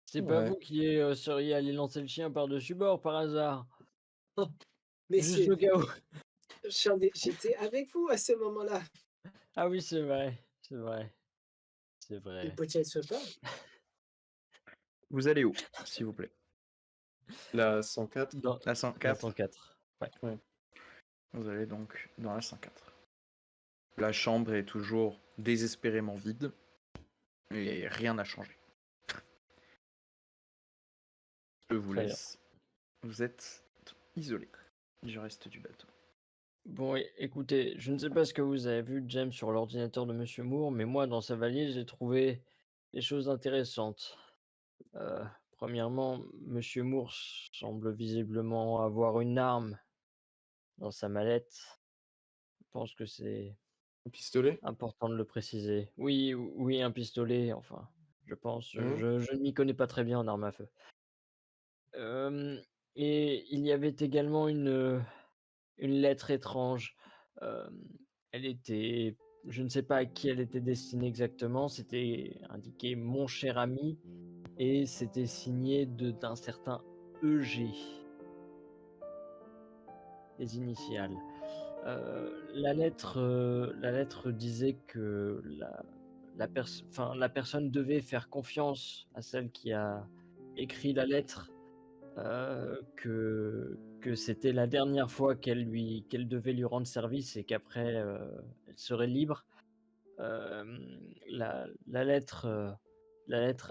C'est pas
Ouais.
vous qui seriez allé lancer le chien par-dessus bord par hasard?
Oh,
Juste
messieurs,
au cas où.
j'étais avec vous à ce moment-là.
Ah oui, c'est vrai, c'est vrai, c'est
Et
vrai.
peut-être pas.
Vous allez où, s'il vous plaît?
La 104.
Dans
La
la
104.
104. Ouais.
Ouais.
Vous allez donc dans la 104. La chambre est toujours désespérément vide et rien n'a changé. Je vous
Très bien.
laisse. Vous êtes isolé du reste du bateau.
Bon, écoutez, je ne sais pas ce que vous avez vu, James, sur l'ordinateur de Monsieur Moore, mais moi, dans sa valise, j'ai trouvé des choses intéressantes. Euh, Premièrement, Monsieur Moore semble visiblement avoir une arme dans sa mallette. Je pense que c'est
Un pistolet?
important de le préciser. Oui, oui, un pistolet, enfin, je pense.
Hein?
Je ne m'y connais pas très bien en arme à feu. Euh, et il y avait également une lettre étrange. Euh, Elle était, je ne sais pas à qui elle était destinée exactement. C'était indiqué mon cher ami et c'était signé d'un certain EG, les initiales. La lettre disait que la personne devait faire confiance à celle qui a écrit la lettre, que c'était la dernière fois qu'elle devait lui rendre service et qu'après elle serait libre. La lettre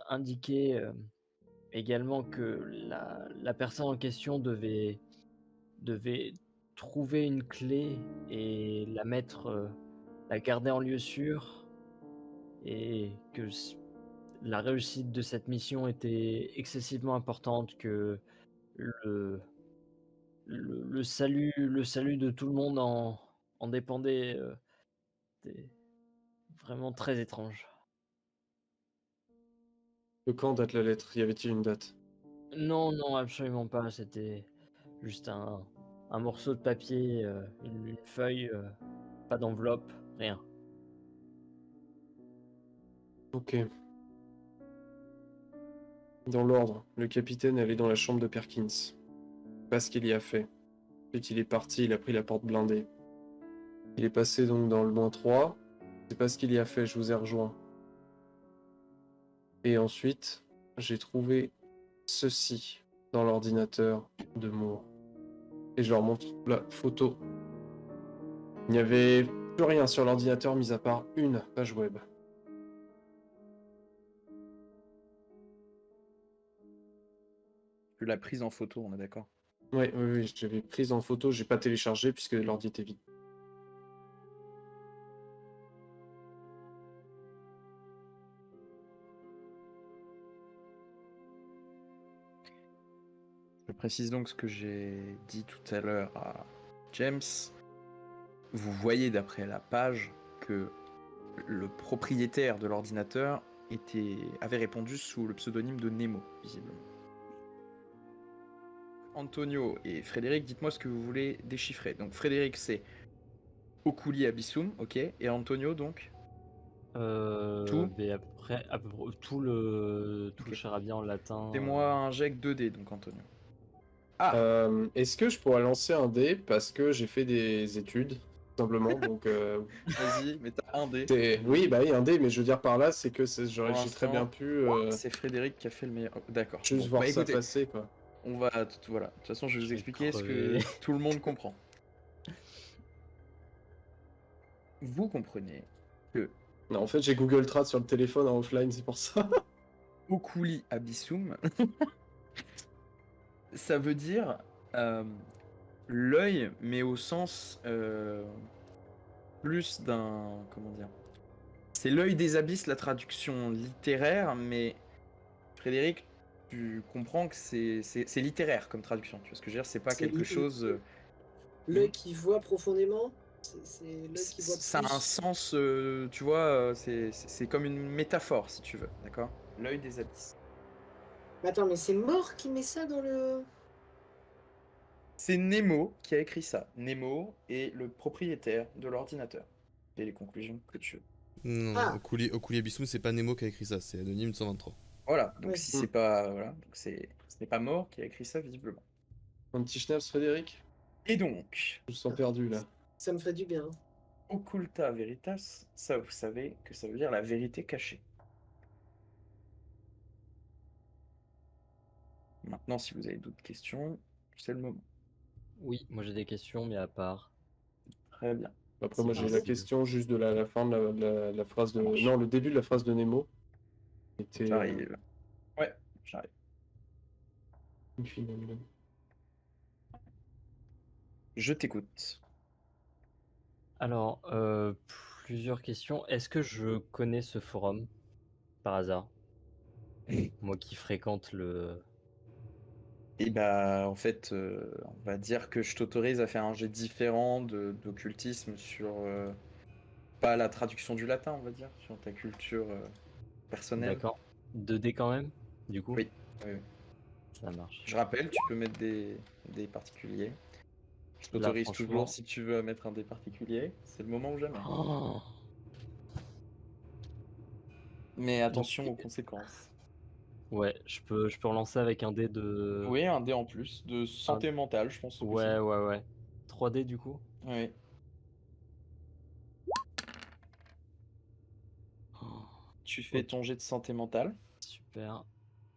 indiquait également que la personne en question devait trouver une clé et la garder en lieu sûr, et que la réussite de cette mission était excessivement importante, que le, le salut de tout le monde en dépendait. C'était vraiment très étrange.
De quand date la lettre? Y avait-il une date?
Non, non, absolument pas. C'était juste un morceau de papier, une feuille, pas d'enveloppe, rien.
Ok. Dans l'ordre, le capitaine est allé dans la chambre de Perkins. Pas ce qu'il y a fait. Ensuite, il est parti, il a pris la porte blindée. Il est passé donc dans le -3. C'est pas ce qu'il y a fait, je vous ai rejoint. Et ensuite, j'ai trouvé ceci dans l'ordinateur de Moore. Et je leur montre la photo. Il n'y avait plus rien sur l'ordinateur mis à part une page web.
Tu l'as prise en photo, on est d'accord?
Oui, je l'avais prise en photo, j'ai pas téléchargé puisque l'ordi était vide.
Je précise donc ce que j'ai dit tout à l'heure à James. Vous voyez d'après la page que le propriétaire de l'ordinateur avait répondu sous le pseudonyme de Nemo, visiblement. Antonio et Frédéric, dites-moi ce que vous voulez déchiffrer. Donc Frédéric, c'est Oculi Abyssum, ok. Et Antonio, donc Tout
Mais après, à peu près tout le
Ok.
charabia en latin.
Fais-moi un jet 2D, donc Antonio. Ah
Est-ce que je pourrais lancer un dé parce que j'ai fait des études, tout simplement, donc
Vas-y, mais t'as un dé.
oui, bah oui, un dé, mais je veux dire par là, c'est que j'ai
Pour
très bien
l'instant,
pu
C'est Frédéric qui a fait le meilleur. D'accord.
juste
Bon,
voir
bah
ça
écoutez,
passer, quoi.
on va. Voilà. De toute façon, je vais
Je
vous
vais
expliquer ce que
crever.
tout le monde comprend. Vous comprenez que
Non, en fait, j'ai Google Trad sur le téléphone en offline, c'est pour ça.
Oculi Abyssum, ça veut dire l'œil, mais au sens plus d'un. Comment dire? C'est l'œil des abysses, la traduction littéraire, mais Frédéric, tu comprends que c'est littéraire comme traduction. Tu vois ce que je veux dire? C'est pas
C'est
quelque chose.
l'œil qui voit profondément. C'est l'œil qui voit
Ça a un
plus.
sens, tu vois, c'est comme une métaphore, si tu veux, d'accord? L'œil des abysses.
Mais attends, mais c'est Mort qui met ça dans le...
C'est Nemo qui a écrit ça. Nemo est le propriétaire de l'ordinateur. Et les conclusions que tu veux.
Non,
Ah,
Oculia Bissoum, c'est pas Nemo qui a écrit ça, c'est Anonyme 123.
Voilà, donc
oui.
si c'est pas... Voilà, donc ce n'est pas Mort qui a écrit ça, visiblement.
Un petit schnaps, Frédéric?
Et donc,
Je me sens perdu là.
Ça me ferait du bien.
Occulta Veritas, ça vous savez que ça veut dire la vérité cachée. Maintenant, si vous avez d'autres questions, c'est le moment.
Oui, moi j'ai des questions, mais à part.
Très bien.
Après, moi,
C'est
j'ai la
parti.
question juste de la fin de la phrase de.
marche.
Non, le début de la phrase de Nemo. Était.
J'arrive. Ouais, j'arrive.
Finalement.
Je t'écoute.
Alors, plusieurs questions. Est-ce que je connais ce forum par hasard? Moi qui fréquente le.
Et bah, en fait, on va dire que je t'autorise à faire un jet différent d'occultisme sur, pas la traduction du latin, on va dire, sur ta culture personnelle.
D'accord. 2D quand même, du coup?
Oui, oui, oui.
Ça marche.
Je rappelle, tu peux mettre des particuliers. Je
Là,
t'autorise
franchement.
toujours, si tu veux, à mettre un dé particulier. C'est le moment ou jamais.
Oh.
Mais
Donc,
attention aux conséquences.
ouais, je peux relancer avec un dé de.
Oui, un dé en plus, de santé mentale, je pense, au
Ouais,
possible.
ouais. 3D du coup?
Oui.
Oh,
Tu fais
ok,
ton jet de santé mentale.
super.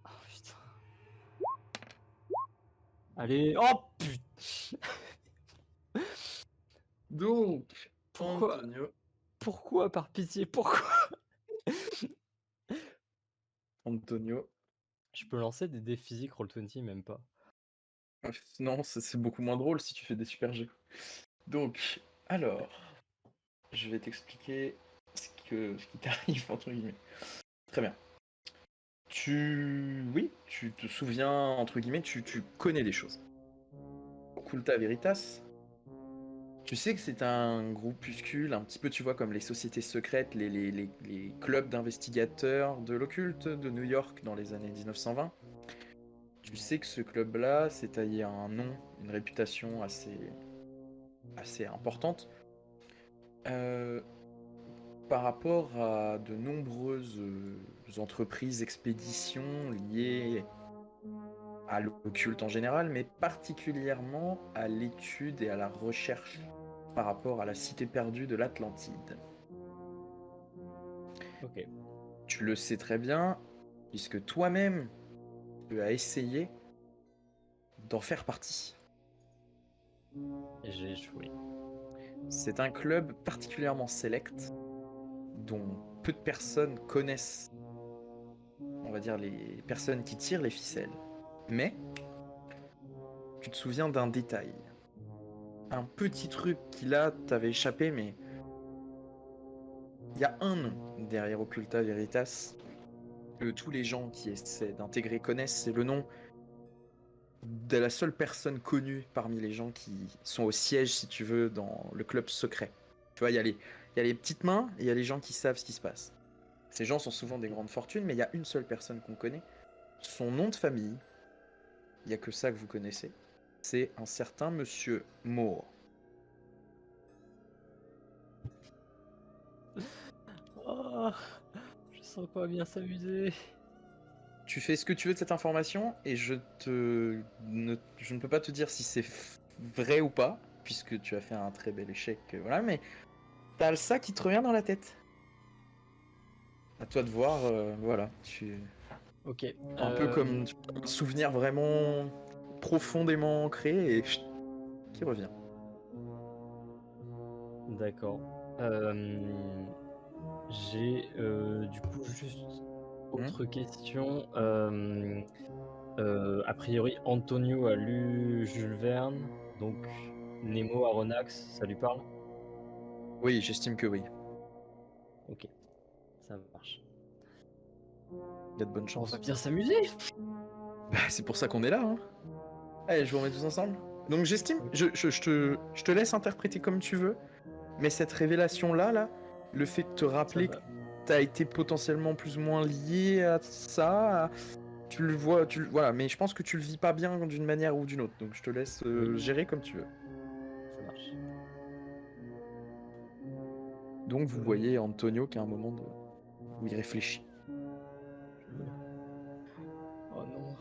Oh putain. Allez. Oh putain.
Donc,
Pourquoi?
Antonio.
Pourquoi, par pitié, pourquoi?
Antonio.
Je peux lancer des dés physiques Roll20, même pas.
Non, c'est beaucoup moins drôle si tu fais des super jeux. Donc, alors, je vais t'expliquer ce qui t'arrive, entre guillemets. Très bien. Oui, tu te souviens, entre guillemets, tu connais des choses. Occulta Veritas, tu sais que c'est un groupuscule, un petit peu, tu vois, comme les sociétés secrètes, les clubs d'investigateurs de l'occulte de New York dans les années 1920. Tu sais que ce club-là s'est taillé un nom, une réputation assez importante. Par rapport à de nombreuses entreprises, expéditions liées à l'occulte en général, mais particulièrement à l'étude et à la recherche par rapport à la cité perdue de l'Atlantide.
Ok.
Tu le sais très bien, puisque toi-même, tu as essayé d'en faire partie.
Et j'ai échoué.
C'est un club particulièrement sélect, dont peu de personnes connaissent, on va dire, les personnes qui tirent les ficelles. Mais tu te souviens d'un détail. Un petit truc qui là t'avait échappé, mais il y a un nom derrière Occulta Veritas que tous les gens qui essaient d'intégrer connaissent. C'est le nom de la seule personne connue parmi les gens qui sont au siège, si tu veux, dans le club secret. Tu vois, il y a les petites mains et il y a les gens qui savent ce qui se passe. Ces gens sont souvent des grandes fortunes, mais il y a une seule personne qu'on connaît. Son nom de famille, il n'y a que ça que vous connaissez. C'est un certain monsieur Moore.
Oh, je sens qu'on va bien s'amuser.
Tu fais ce que tu veux de cette information et je ne peux pas te dire si c'est vrai ou pas, puisque tu as fait un très bel échec, voilà, mais t'as ça qui te revient dans la tête. À toi de voir, voilà,
Ok.
un peu comme un souvenir vraiment profondément ancré et qui revient.
D'accord. J'ai du coup juste autre question. A priori, Antonio a lu Jules Verne, donc Nemo, Aronnax, ça lui parle?
Oui, j'estime que oui.
Ok, ça marche.
Il y a de bonnes
On
chances.
va bien s'amuser.
Bah, c'est pour ça qu'on est là, hein. Allez, je vous remets tous ensemble. Donc j'estime, je te laisse interpréter comme tu veux, Mais cette révélation-là, le fait de te
Ça
rappeler que
va.
t'as été potentiellement plus ou moins lié à ça, tu le vois, voilà. Mais je pense que tu le vis pas bien d'une manière ou d'une autre. Donc je te laisse
Oui.
gérer comme tu veux.
Ça marche.
Donc vous voyez Antonio qui a un moment où il réfléchit.
Je- Oh non.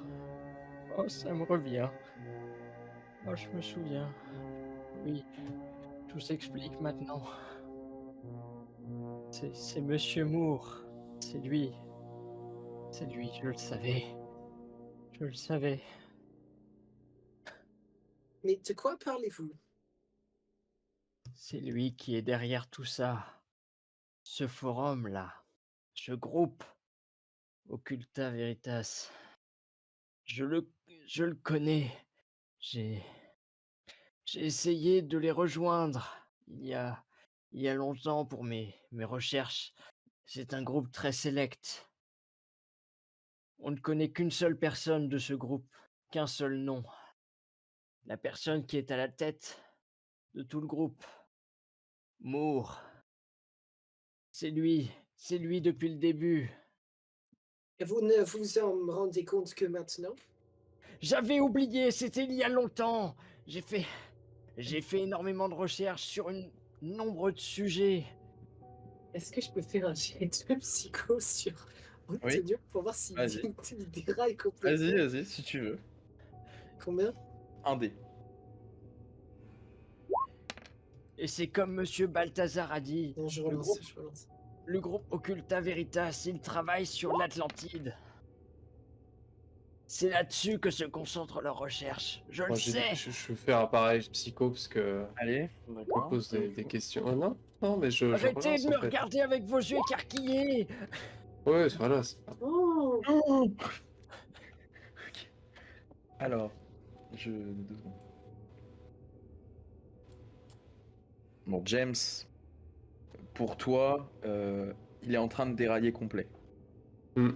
Oh, ça me revient. Oh, je me souviens. Oui, tout s'explique maintenant. C'est Monsieur Moore. C'est lui. C'est lui, je le savais. Je le savais.
Mais de quoi parlez-vous?
C'est lui qui est derrière tout ça. Ce forum-là. Ce groupe. Occulta Veritas. Je le, je le connais. J'ai, j'ai essayé de les rejoindre il y a longtemps pour mes recherches. C'est un groupe très sélect. On ne connaît qu'une seule personne de ce groupe, qu'un seul nom. La personne qui est à la tête de tout le groupe. Moore. C'est lui depuis le début.
Et vous ne vous en rendez compte que maintenant?
J'avais oublié, c'était il y a longtemps. J'ai fait, j'ai fait énormément de recherches sur un nombre de sujets.
Est-ce que je peux faire un jet de psycho sur
Oui,
Antonio pour voir s'il
vas-y.
il déraille complètement?
Vas-y, si tu veux.
Combien?
Un dé.
Et c'est comme Monsieur Balthazar a dit,
Non, je
le
relance,
groupe,
je relance.
le groupe Occulta Veritas, il travaille sur l'Atlantide. C'est là-dessus que se concentrent leurs recherches. Je le
Moi,
sais.
je vais faire un pareil psycho parce que
Allez,
on me
d'accord.
pose des questions. Oh, non, non, mais je
Arrêtez
relance
de
en
me
fait.
regarder avec vos yeux écarquillés.
Ouais, voilà.
Oh!
Alors, je... 2 secondes. Bon, James, pour toi, il est en train de dérailler complet.
Hmm.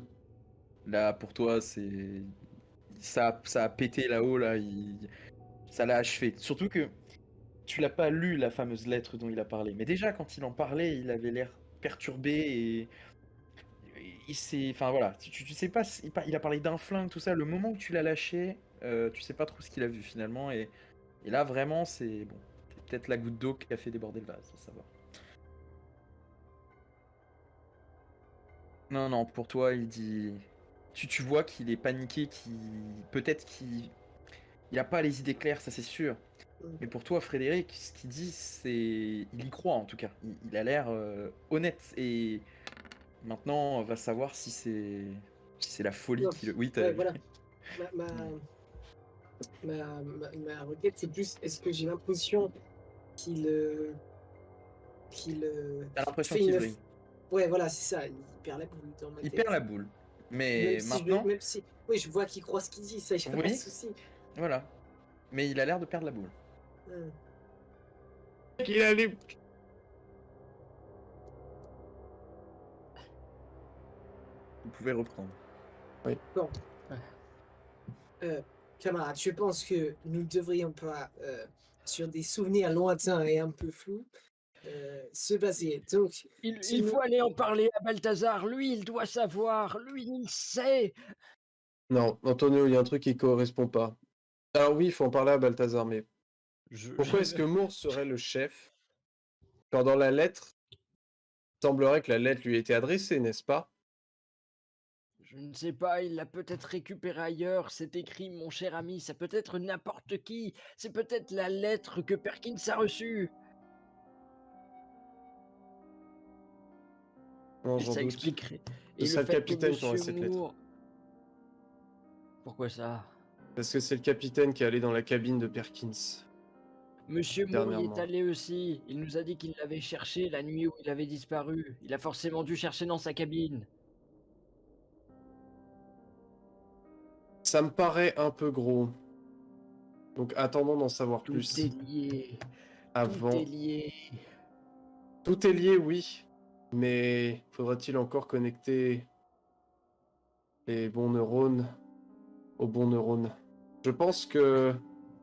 Là, pour toi, ça a pété là-haut, là, ça l'a achevé. Surtout que tu l'as pas lu, la fameuse lettre dont il a parlé. Mais déjà, quand il en parlait, il avait l'air perturbé et il s'est... Enfin voilà, tu sais pas, il a parlé d'un flingue, tout ça. Le moment que tu l'as lâché, tu sais pas trop ce qu'il a vu finalement. Et là, vraiment, c'est bon. C'est peut-être la goutte d'eau qui a fait déborder le vase, ça va. Non, non, pour toi, il dit... Tu vois qu'il est paniqué, peut-être qu'il a pas les idées claires, ça c'est sûr. Mais pour toi, Frédéric, ce qu'il dit, c'est... Il y croit en tout cas. Il a l'air honnête. Et maintenant, on va savoir si c'est la folie
Non,
qui le... Oui, t'as...
ouais, voilà. Ma requête, c'est plus, est-ce que j'ai l'impression qu'il
T'as l'impression
fait
qu'il
une...
vrille.
Ouais, voilà, c'est ça, il perd la boule dans ma
Il
tête.
perd la boule.
Même
Mais
si
maintenant,
même si... Oui, je vois qu'il croit ce qu'il dit, ça, y a pas de
oui,
souci.
voilà. Mais il a l'air de perdre la boule.
Hum.
Il allait.
Vous pouvez reprendre.
Bon. Camarade, je pense que nous ne devrions pas, sur des souvenirs lointains et un peu flous, se baser. Donc, si
Il
nous...
faut aller en parler à Balthazar. Lui, il doit savoir. Lui, il sait.
Non, Antonio, il y a un truc qui correspond pas. Alors oui, il faut en parler à Balthazar, mais pourquoi est-ce que Moore serait le chef quand dans la lettre, il semblerait que la lettre lui ait été adressée, n'est-ce pas?
Je ne sais pas, il l'a peut-être récupéré ailleurs. C'est écrit, mon cher ami, ça peut être n'importe qui. C'est peut-être la lettre que Perkins a reçue.
Non,
Et
j'en
ça
doute.
expliquerait.
Ce
Et
serait
le
le
fait que
capitaine qui aurait
Monsieur
cette lettre.
Moore... Pourquoi ça?
Parce que c'est le capitaine qui est allé dans la cabine de Perkins.
Monsieur Moore y est
Dernièrement.
allé aussi. Il nous a dit qu'il l'avait cherché la nuit où il avait disparu. Il a forcément dû chercher dans sa cabine.
Ça me paraît un peu gros. Donc attendons d'en savoir
Tout
plus
est lié.
avant.
Tout est lié.
Tout est lié, oui. Mais faudra-t-il encore connecter les bons neurones aux bons neurones? Je pense que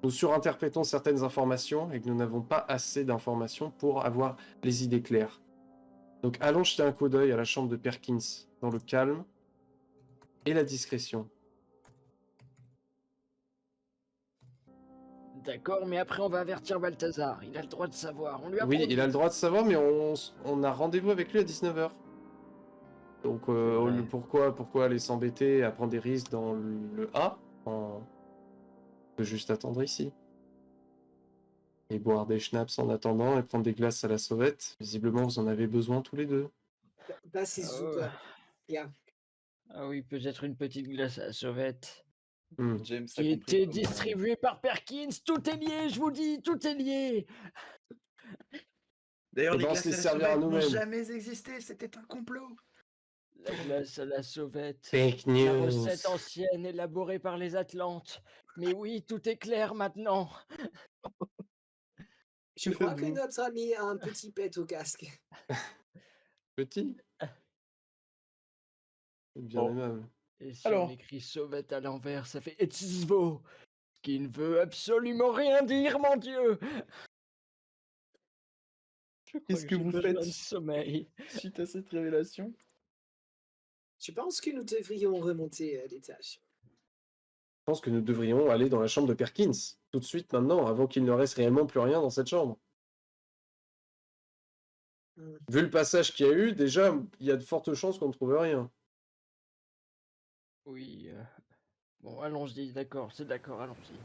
nous surinterprétons certaines informations et que nous n'avons pas assez d'informations pour avoir les idées claires. Donc allons jeter un coup d'œil à la chambre de Perkins dans le calme et la discrétion.
D'accord, mais après on va avertir Balthazar. Il a le droit de savoir. On lui a
Oui,
promis.
il a le droit de savoir, mais on a rendez-vous avec lui à 19h. Donc
Ouais.
pourquoi aller s'embêter à prendre des risques dans le A? On peut juste attendre ici. Et boire des schnapps en attendant et prendre des glaces à la sauvette. Visiblement, vous en avez besoin tous les deux.
Das ist super. Ja.
Ah oui, peut-être une petite glace à la sauvette.
Hmm.
James a
Qui
compris
était
comment-
distribuée par Perkins. Tout est lié, je vous dis, tout est lié.
D'ailleurs,
Eh
les
ben, on
glaces
se les
à la
servira
sauvette n'ont
nous-mêmes.
jamais existé, c'était un complot.
La glace à la sauvette.
Fake
La
news.
recette ancienne élaborée par les Atlantes. Mais oui, tout est clair maintenant.
Je
Que
crois que
faites-vous?
notre ami a un petit pet au casque.
Petit? C'est bien
Bon.
aimable.
Et si
Alors.
on écrit sauvette à l'envers, ça fait Etzvo. Ce qui ne veut absolument rien dire, mon Dieu. Je crois
Qu'est-ce que
j'ai
vous
besoin
faites
de sommeil.
suite à cette révélation?
Je pense que nous devrions remonter à l'étage.
Je pense que nous devrions aller dans la chambre de Perkins, tout de suite maintenant, avant qu'il ne reste réellement plus rien dans cette chambre.
Hmm.
Vu le passage qu'il y a eu, déjà, il y a de fortes chances qu'on ne trouve rien.
Oui. Bon, allons-y, d'accord, c'est d'accord, allons-y.